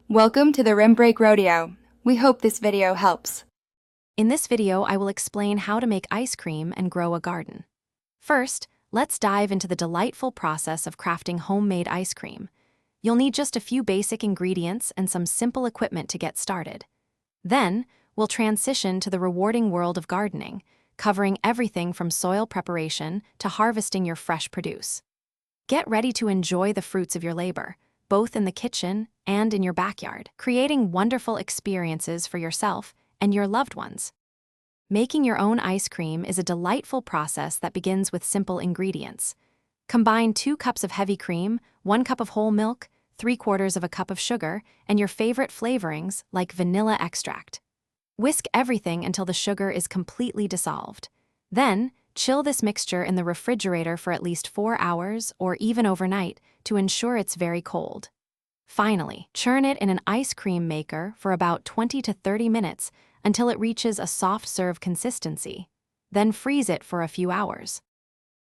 Welcome to the Rim Break Rodeo. We hope this video helps. In this video, I will explain how to make ice cream and grow a garden. First, let's dive into the delightful process of crafting homemade ice cream. You'll need just a few basic ingredients and some simple equipment to get started. Then, we'll transition to the rewarding world of gardening, covering everything from soil preparation to harvesting your fresh produce. Get ready to enjoy the fruits of your labor, both in the kitchen and in your backyard, creating wonderful experiences for yourself and your loved ones. Making your own ice cream is a delightful process that begins with simple ingredients. Combine 2 cups of heavy cream, 1 cup of whole milk, 3/4 of a cup of sugar, and your favorite flavorings like vanilla extract. Whisk everything until the sugar is completely dissolved. Then, chill this mixture in the refrigerator for at least 4 hours or even overnight to ensure it's very cold. Finally, churn it in an ice cream maker for about 20 to 30 minutes until it reaches a soft serve consistency. Then freeze it for a few hours.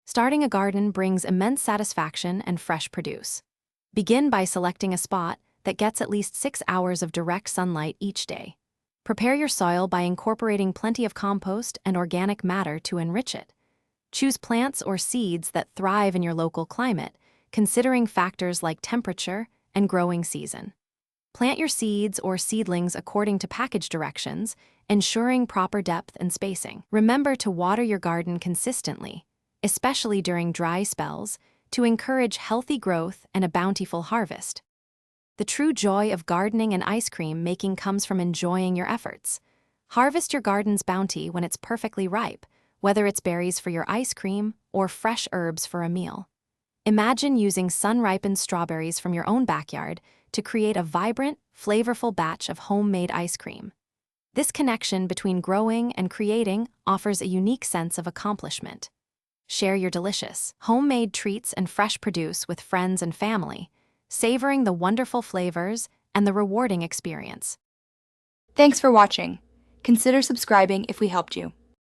Starting a garden brings immense satisfaction and fresh produce. Begin by selecting a spot that gets at least 6 hours of direct sunlight each day. Prepare your soil by incorporating plenty of compost and organic matter to enrich it. Choose plants or seeds that thrive in your local climate, considering factors like temperature and growing season. Plant your seeds or seedlings according to package directions, ensuring proper depth and spacing. Remember to water your garden consistently, especially during dry spells, to encourage healthy growth and a bountiful harvest. The true joy of gardening and ice cream making comes from enjoying your efforts. Harvest your garden's bounty when it's perfectly ripe, whether it's berries for your ice cream or fresh herbs for a meal. Imagine using sun-ripened strawberries from your own backyard to create a vibrant, flavorful batch of homemade ice cream. This connection between growing and creating offers a unique sense of accomplishment. Share your delicious, homemade treats and fresh produce with friends and family, savoring the wonderful flavors and the rewarding experience. Thanks for watching. Consider subscribing if we helped you.